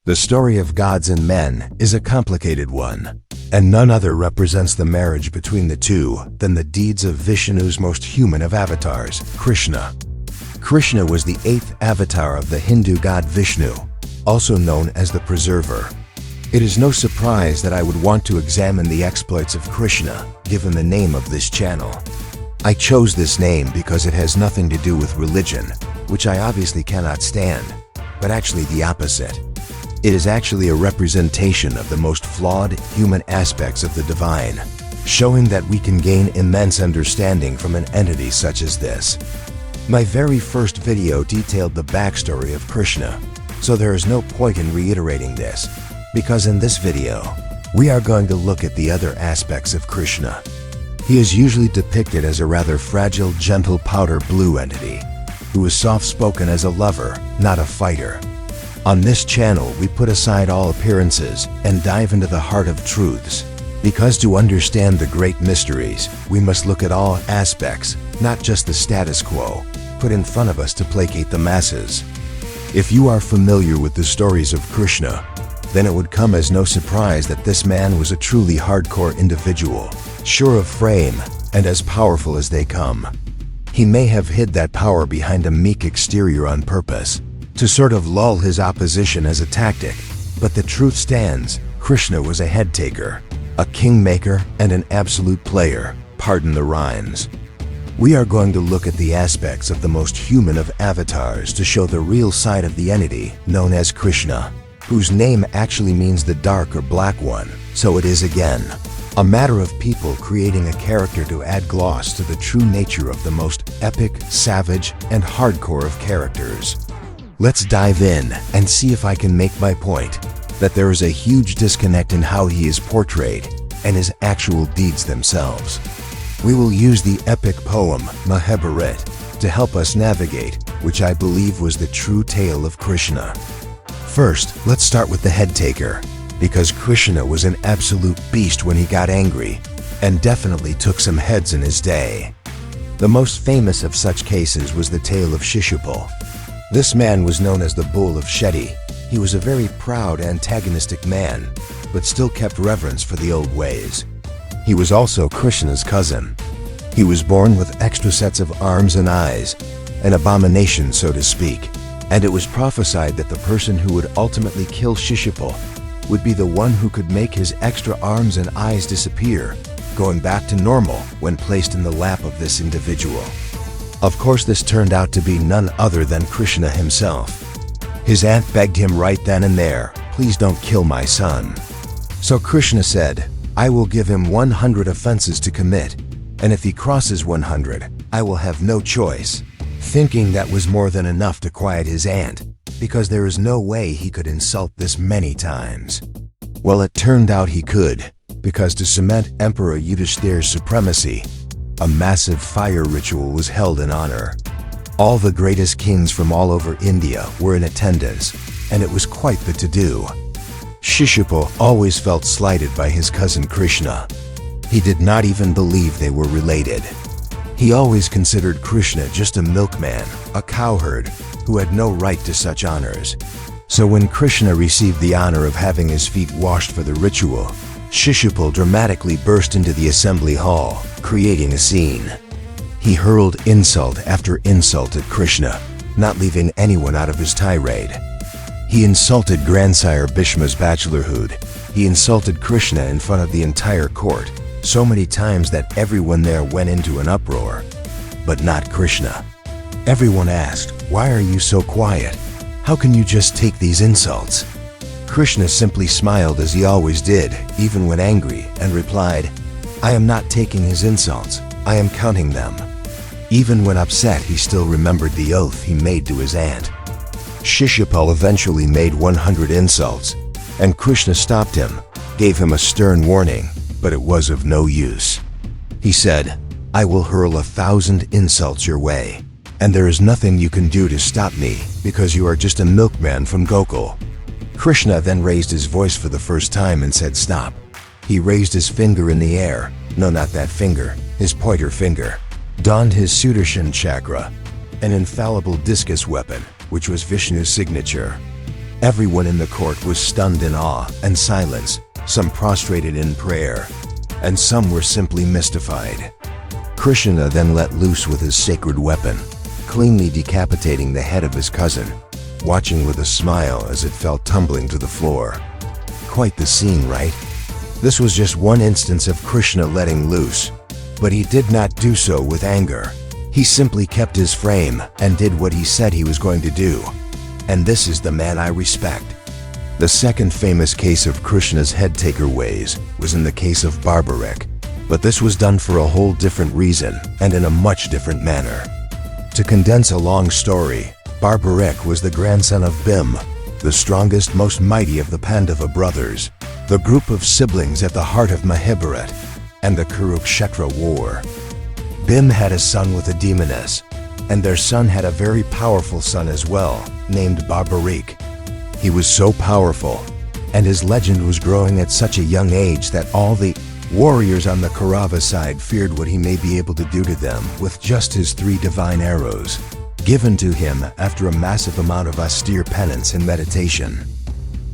The story of gods and men is a complicated one, and none other represents the marriage between the two than the deeds of Vishnu's most human of avatars, Krishna. Krishna was the 8th avatar of the Hindu god Vishnu, also known as the Preserver. It is no surprise that I would want to examine the exploits of Krishna, given the name of this channel. I chose this name because it has nothing to do with religion, which I obviously cannot stand, but actually the opposite. It is actually a representation of the most flawed human aspects of the divine, showing that we can gain immense understanding from an entity such as this. My very first video detailed the backstory of Krishna, so there is no point in reiterating this, because in this video, we are going to look at the other aspects of Krishna. He is usually depicted as a rather fragile, gentle powder blue entity, who is soft-spoken as a lover, not a fighter. On this channel, we put aside all appearances and dive into the heart of truths, because to understand the great mysteries, we must look at all aspects, not just the status quo, put in front of us to placate the masses. If you are familiar with the stories of Krishna, then it would come as no surprise that this man was a truly hardcore individual, sure of frame, and as powerful as they come. He may have hid that power behind a meek exterior on purpose, to sort of lull his opposition as a tactic, but the truth stands, Krishna was a head-taker, a kingmaker, and an absolute player, pardon the rhymes. We are going to look at the aspects of the most human of avatars to show the real side of the entity known as Krishna, whose name actually means the dark or black one, so it is again a matter of people creating a character to add gloss to the true nature of the most epic, savage, and hardcore of characters. Let's dive in and see if I can make my point that there is a huge disconnect in how he is portrayed and his actual deeds themselves. We will use the epic poem Mahabharat to help us navigate, which I believe was the true tale of Krishna. First, let's start with the head taker, because Krishna was an absolute beast when he got angry, and definitely took some heads in his day. The most famous of such cases was the tale of Shishupal. This man was known as the Bull of Shetty. He was a very proud, antagonistic man, but still kept reverence for the old ways. He was also Krishna's cousin. He was born with extra sets of arms and eyes, an abomination so to speak, and it was prophesied that the person who would ultimately kill Shishupal would be the one who could make his extra arms and eyes disappear, going back to normal when placed in the lap of this individual. Of course, this turned out to be none other than Krishna himself. His aunt begged him right then and there, "Please don't kill my son." So Krishna said, "I will give him 100 offenses to commit, and if he crosses 100, I will have no choice," thinking that was more than enough to quiet his aunt, because there is no way he could insult this many times. Well, it turned out he could, because to cement Emperor Yudhishthir's supremacy, a massive fire ritual was held in honor. All the greatest kings from all over India were in attendance, and it was quite the to-do. Shishupal always felt slighted by his cousin Krishna. He did not even believe they were related. He always considered Krishna just a milkman, a cowherd, who had no right to such honors. So when Krishna received the honor of having his feet washed for the ritual, Shishupal dramatically burst into the assembly hall, creating a scene. He hurled insult after insult at Krishna, not leaving anyone out of his tirade. He insulted grandsire Bhishma's bachelorhood. He insulted Krishna in front of the entire court, so many times that everyone there went into an uproar. But not Krishna. Everyone asked, "Why are you so quiet? How can you just take these insults?" Krishna simply smiled as he always did, even when angry, and replied, "I am not taking his insults, I am counting them." Even when upset, he still remembered the oath he made to his aunt. Shishupal eventually made 100 insults, and Krishna stopped him, gave him a stern warning, but it was of no use. He said, "I will hurl 1,000 insults your way, and there is nothing you can do to stop me, because you are just a milkman from Gokul." Krishna then raised his voice for the first time and said, "Stop." He raised his finger in the air, no, not that finger, his pointer finger, donned his Sudarshan chakra, an infallible discus weapon, which was Vishnu's signature, Everyone in the court was stunned in awe and silence, some prostrated in prayer, and some were simply mystified. Krishna then let loose with his sacred weapon, cleanly decapitating the head of his cousin, watching with a smile as it fell tumbling to the floor. Quite the scene, right? This was just one instance of Krishna letting loose, but he did not do so with anger. He simply kept his frame and did what he said he was going to do. And this is the man I respect. The second famous case of Krishna's head-taker ways was in the case of Mahabharat, but this was done for a whole different reason and in a much different manner. To condense a long story, Mahabharat was the grandson of Bhim, the strongest, most mighty of the Pandava brothers, the group of siblings at the heart of Mahabharat and the Kurukshetra war. Bhim had a son with a demoness, and their son had a very powerful son as well, named Mahabharat. He was so powerful, and his legend was growing at such a young age that all the warriors on the Kaurava side feared what he may be able to do to them with just his 3 divine arrows, given to him after a massive amount of austere penance and meditation.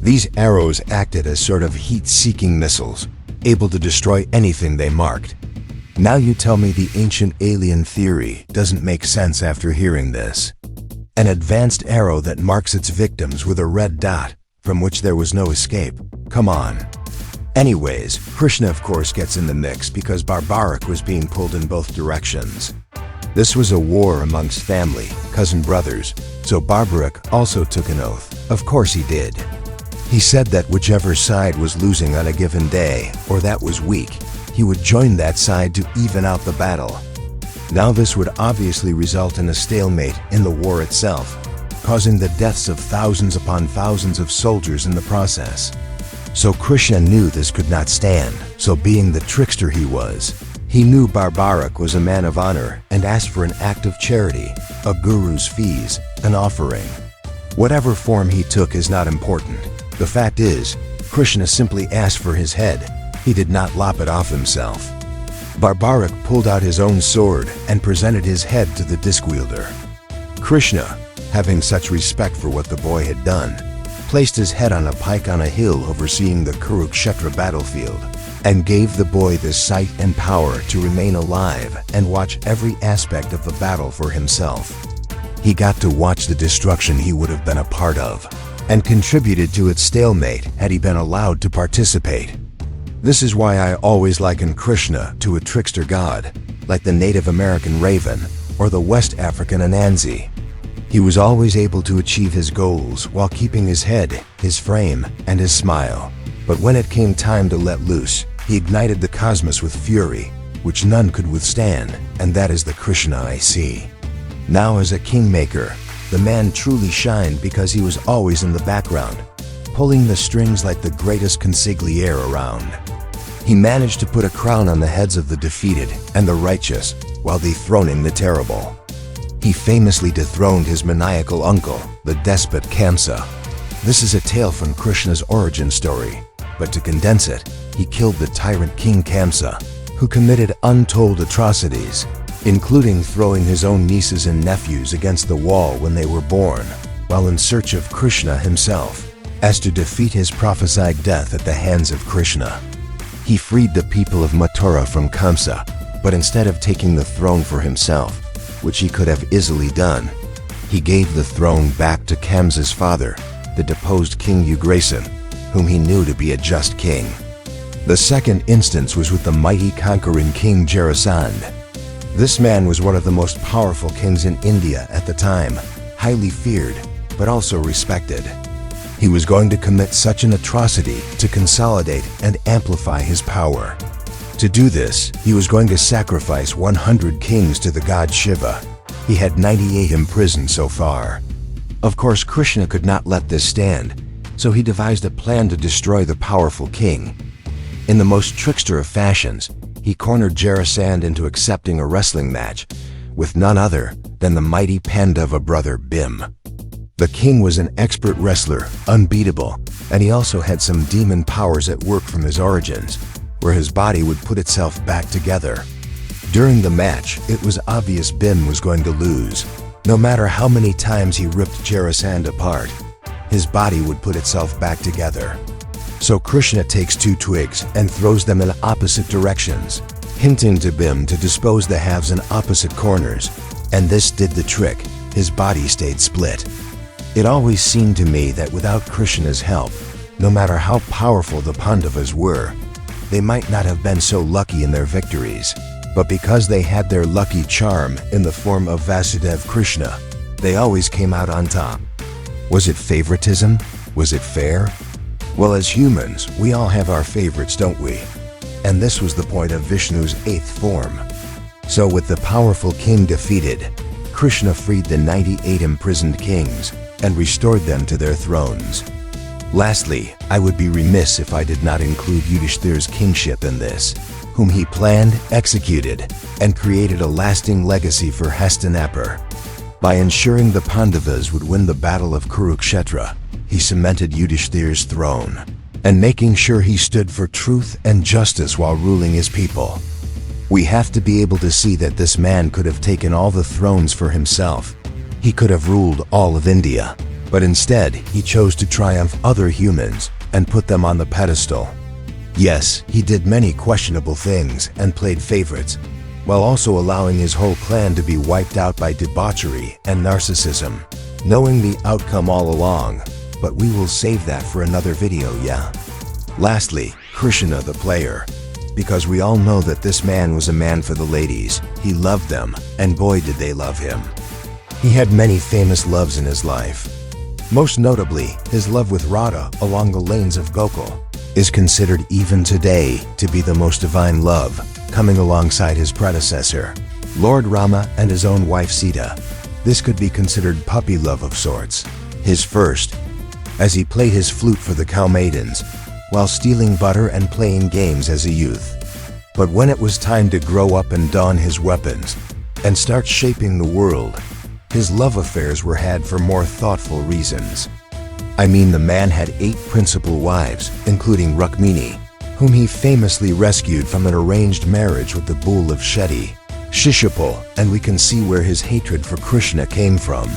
These arrows acted as sort of heat-seeking missiles, able to destroy anything they marked. Now you tell me the ancient alien theory doesn't make sense after hearing this. An advanced arrow that marks its victims with a red dot, from which there was no escape. Come on. Anyways, Krishna of course gets in the mix because Mahabharat was being pulled in both directions. This was a war amongst family, cousin brothers, so Mahabharat also took an oath. Of course he did. He said that whichever side was losing on a given day, or that was weak, he would join that side to even out the battle. Now this would obviously result in a stalemate in the war itself, causing the deaths of thousands upon thousands of soldiers in the process. So Krishna knew this could not stand, so being the trickster he was, he knew Mahabharat was a man of honor and asked for an act of charity, a guru's fees, an offering. Whatever form he took is not important. The fact is, Krishna simply asked for his head. He did not lop it off himself. Mahabharat pulled out his own sword and presented his head to the disc wielder. Krishna, having such respect for what the boy had done, placed his head on a pike on a hill overseeing the Kurukshetra battlefield, and gave the boy the sight and power to remain alive and watch every aspect of the battle for himself. He got to watch the destruction he would have been a part of, and contributed to its stalemate had he been allowed to participate. This is why I always liken Krishna to a trickster god, like the Native American raven or the West African Anansi. He was always able to achieve his goals while keeping his head, his frame, and his smile. But when it came time to let loose, he ignited the cosmos with fury, which none could withstand, and that is the Krishna I see. Now as a kingmaker, the man truly shined because he was always in the background, pulling the strings like the greatest consigliere around. He managed to put a crown on the heads of the defeated and the righteous while dethroning the terrible. He famously dethroned his maniacal uncle, the despot Kamsa. This is a tale from Krishna's origin story, but to condense it, he killed the tyrant King Kamsa, who committed untold atrocities, including throwing his own nieces and nephews against the wall when they were born, while in search of Krishna himself, as to defeat his prophesied death at the hands of Krishna. He freed the people of Mathura from Kamsa, but instead of taking the throne for himself, which he could have easily done, he gave the throne back to Kamsa's father, the deposed King Ugrasen, whom he knew to be a just king. The second instance was with the mighty conquering King Jarasandha. This man was one of the most powerful kings in India at the time, highly feared, but also respected. He was going to commit such an atrocity to consolidate and amplify his power. To do this, he was going to sacrifice 100 kings to the god Shiva. He had 98 imprisoned so far. Of course, Krishna could not let this stand, so he devised a plan to destroy the powerful king. In the most trickster of fashions, he cornered Jarasandha into accepting a wrestling match with none other than the mighty Pandava brother Bhim. The king was an expert wrestler, unbeatable, and he also had some demon powers at work from his origins, where his body would put itself back together. During the match, it was obvious Bhim was going to lose, no matter how many times he ripped Jarasandha apart. his body would put itself back together. So Krishna takes 2 twigs and throws them in opposite directions, hinting to Bhim to dispose the halves in opposite corners, and this did the trick. His body stayed split. It always seemed to me that without Krishna's help, no matter how powerful the Pandavas were, they might not have been so lucky in their victories. But because they had their lucky charm in the form of Vasudev Krishna, they always came out on top. Was it favoritism? Was it fair? Well, as humans, we all have our favorites, don't we? And this was the point of Vishnu's 8th form. So with the powerful king defeated, Krishna freed the 98 imprisoned kings and restored them to their thrones. Lastly, I would be remiss if I did not include Yudhishthir's kingship in this, whom he planned, executed, and created a lasting legacy for Hastinapur. By ensuring the Pandavas would win the Battle of Kurukshetra, he cemented Yudhishthir's throne, and making sure he stood for truth and justice while ruling his people. We have to be able to see that this man could have taken all the thrones for himself. He could have ruled all of India, but instead he chose to triumph other humans and put them on the pedestal. Yes, he did many questionable things and played favorites, while also allowing his whole clan to be wiped out by debauchery and narcissism, knowing the outcome all along, but we will save that for another video, yeah? Lastly, Krishna the player. Because we all know that this man was a man for the ladies. He loved them, and boy did they love him. He had many famous loves in his life. Most notably, his love with Radha along the lanes of Gokul is considered even today to be the most divine love, coming alongside his predecessor, Lord Rama, and his own wife Sita. This could be considered puppy love of sorts, his first, as he played his flute for the cow maidens, while stealing butter and playing games as a youth. But when it was time to grow up and don his weapons, and start shaping the world, his love affairs were had for more thoughtful reasons. I mean, the man had 8 principal wives, including Rukmini, whom he famously rescued from an arranged marriage with the bull of Shetty, Shishupal, and we can see where his hatred for Krishna came from.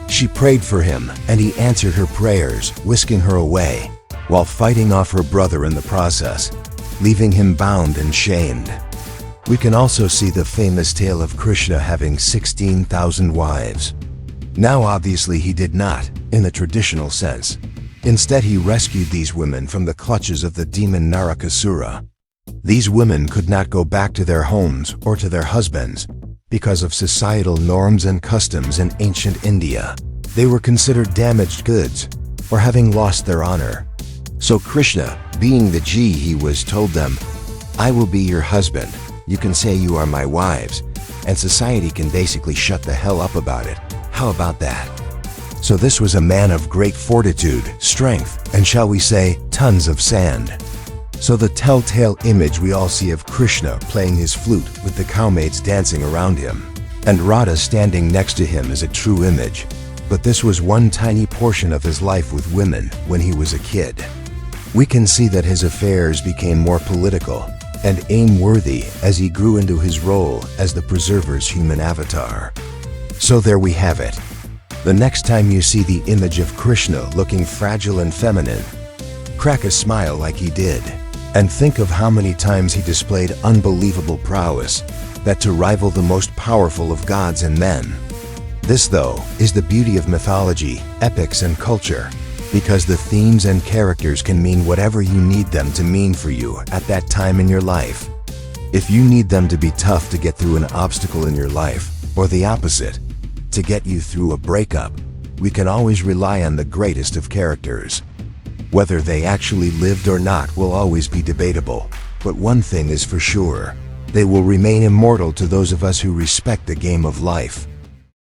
She prayed for him, and he answered her prayers, whisking her away, while fighting off her brother in the process, leaving him bound and shamed. We can also see the famous tale of Krishna having 16,000 wives. Now obviously he did not, in the traditional sense. Instead, he rescued these women from the clutches of the demon Narakasura. These women could not go back to their homes or to their husbands because of societal norms and customs in ancient India. They were considered damaged goods or having lost their honor. So Krishna, being the G he was, told them, "I will be your husband. You can say you are my wives, and society can basically shut the hell up about it. How about that?" So this was a man of great fortitude, strength, and shall we say, tons of sand. So the telltale image we all see of Krishna playing his flute with the cowmaids dancing around him, and Radha standing next to him is a true image. But this was one tiny portion of his life with women when he was a kid. We can see that his affairs became more political and aim-worthy as he grew into his role as the preserver's human avatar. So there we have it. The next time you see the image of Krishna looking fragile and feminine, crack a smile like he did, and think of how many times he displayed unbelievable prowess, that to rival the most powerful of gods and men. This, though, is the beauty of mythology, epics, and culture, because the themes and characters can mean whatever you need them to mean for you at that time in your life. If you need them to be tough to get through an obstacle in your life, or the opposite, to get you through a breakup, we can always rely on the greatest of characters. Whether they actually lived or not will always be debatable, but one thing is for sure, they will remain immortal to those of us who respect the game of life.